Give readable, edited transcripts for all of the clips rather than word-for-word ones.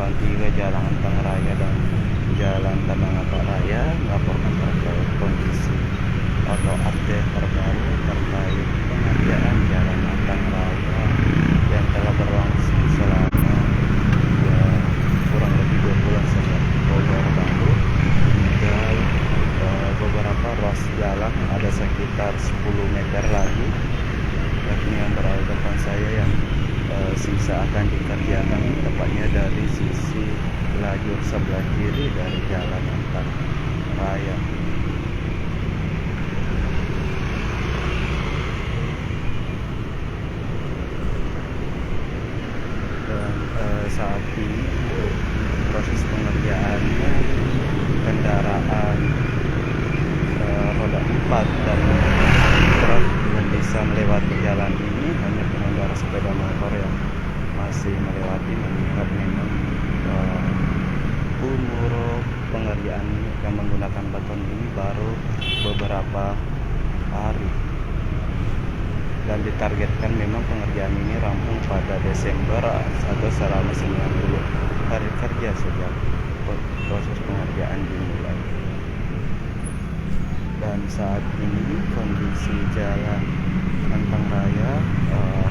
Jalan 3, Jalan Antang Raya dan Jalan Tanah Abang Raya melaporkan terkait kondisi atau update terbaru terkait pengerjaan Jalan Antang Raya yang telah berlangsung selama kurang lebih 2 bulan sejak Oktober lalu, hingga beberapa ruas jalan ada sekitar 10 meter lagi yakni yang berada depan saya yang sisa akan dikerjakan, tepatnya dari sisi lajur sebelah kiri dari Jalan Antang Raya. Dan saat ini proses pengerjaannya, kendaraan roda 4 dan truk belum bisa melewati jalan ini, hanya pengendara sepeda motor yang masih melewati, mengingat memang umur pengerjaan yang menggunakan beton ini baru beberapa hari, dan ditargetkan memang pengerjaan ini rampung pada Desember atau selama 90 hari kerja sejak proses pengerjaan dimulai. Dan saat ini kondisi Jalan Antang Raya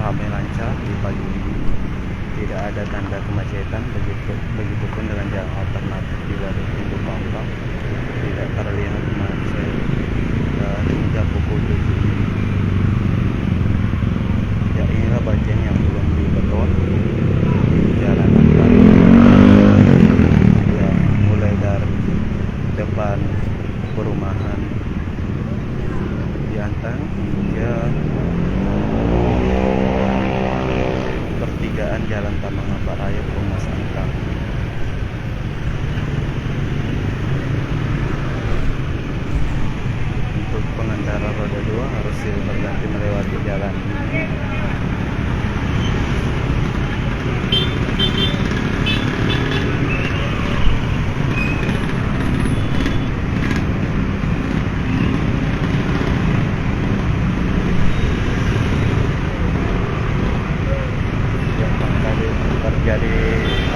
ramai lancar di pagi ini, tidak ada tanda kemacetan, begitupun dengan jalan alternatif di waduk Pintu Pampang tidak terlihat macet hingga pukul 7 ini. Ya, inilah bagian yang belum dibeton di Jalan Antang ya, mulai dari depan perumahan di Antang hingga pertigaan Jalan Tanah Abang Raya Perumahan Antang. Untuk pengendara roda 2 harus berganti melewati jalan ini. Terjadi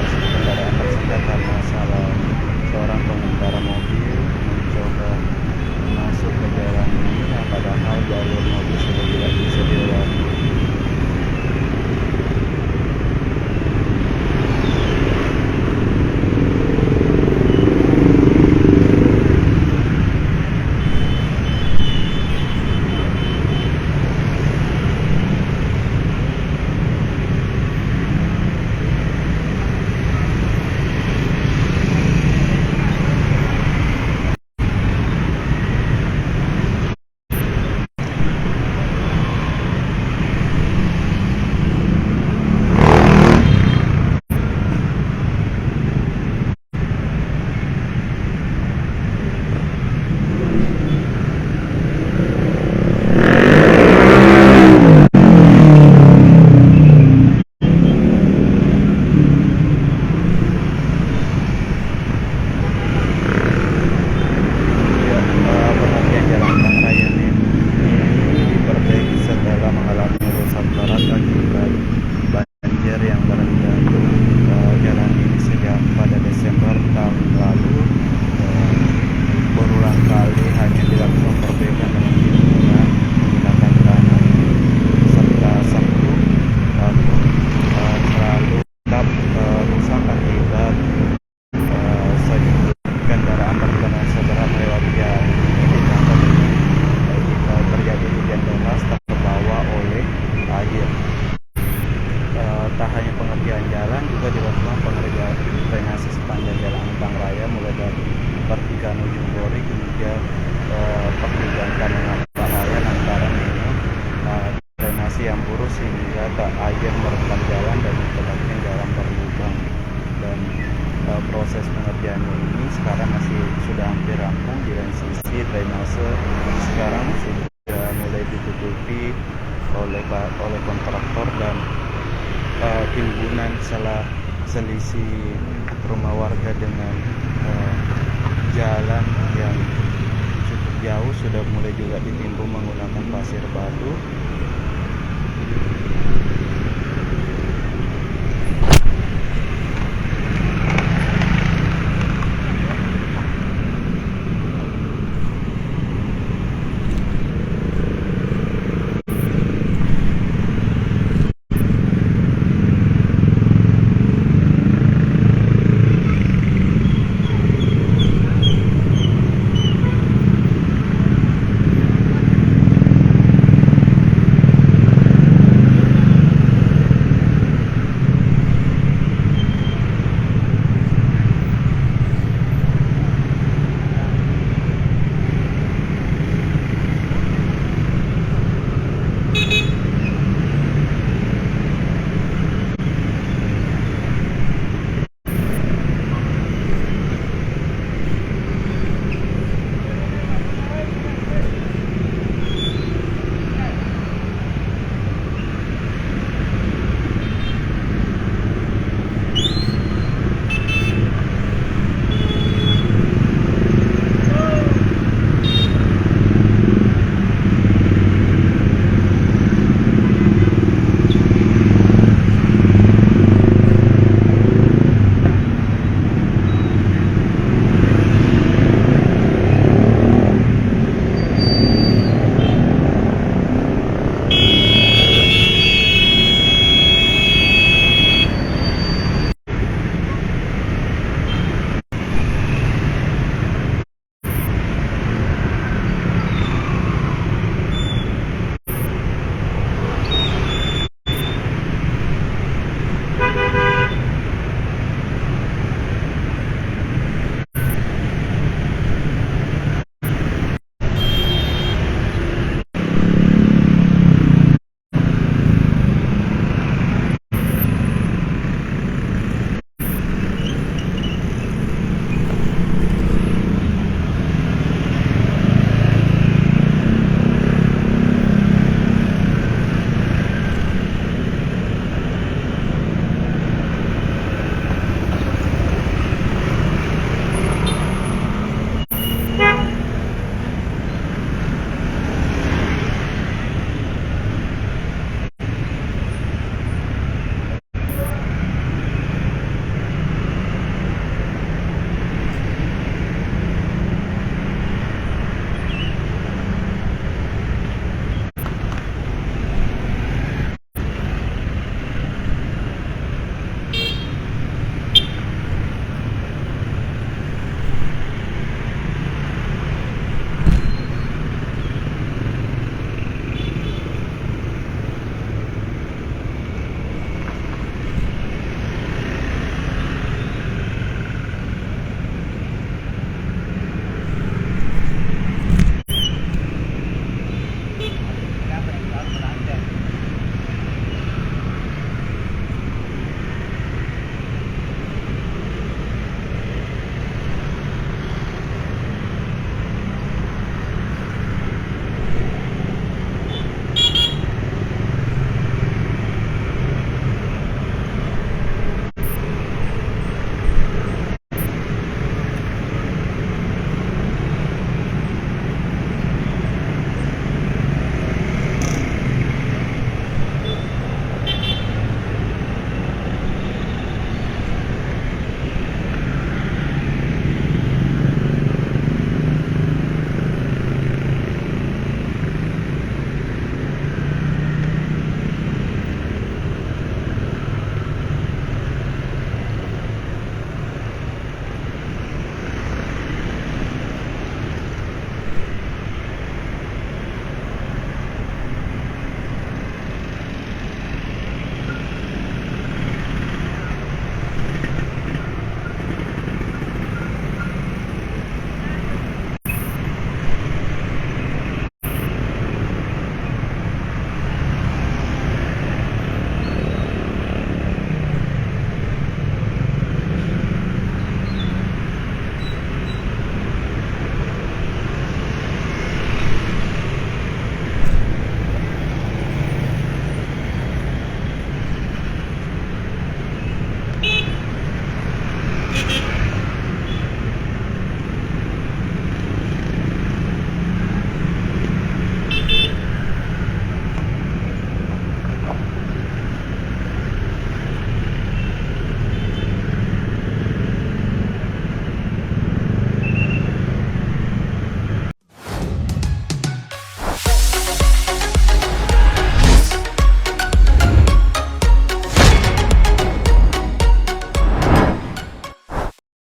kendaraan tersendat karena salah seorang pengendara mobil mencoba masuk ke jalan ini, yang padahal jalur mobil sudah tidak bisa dilewati. Yang merendam jalan ini sejak pada Desember tahun lalu, berulang kali hanya dilakukan perbaikan dengan timbunan menggunakan tanah serta serbuk, namun selalu tetap rusak akibat kendaraan berkendaraan seberat melewati jalan ini, ditambah jika terjadi hujan deras terbawa oleh air. Tak hanya pengerjaan jalan, juga dilakukan pengerjaan drainase sepanjang Jalan Antang Raya mulai dari pertigaan Ujung Boring hingga pertigaan Tanah Abang Raya, lantaran memang drainase yang buruk sehingga air merendam jalan dan menyebabkan jalan berlubang. Dan proses pengerjaannya ini sekarang sudah hampir rampung. Di lain sisi drainase sekarang sudah mulai ditutupi oleh kontraktor, dan timbunan selisih rumah warga dengan jalan yang cukup jauh sudah mulai juga ditimbun menggunakan pasir batu.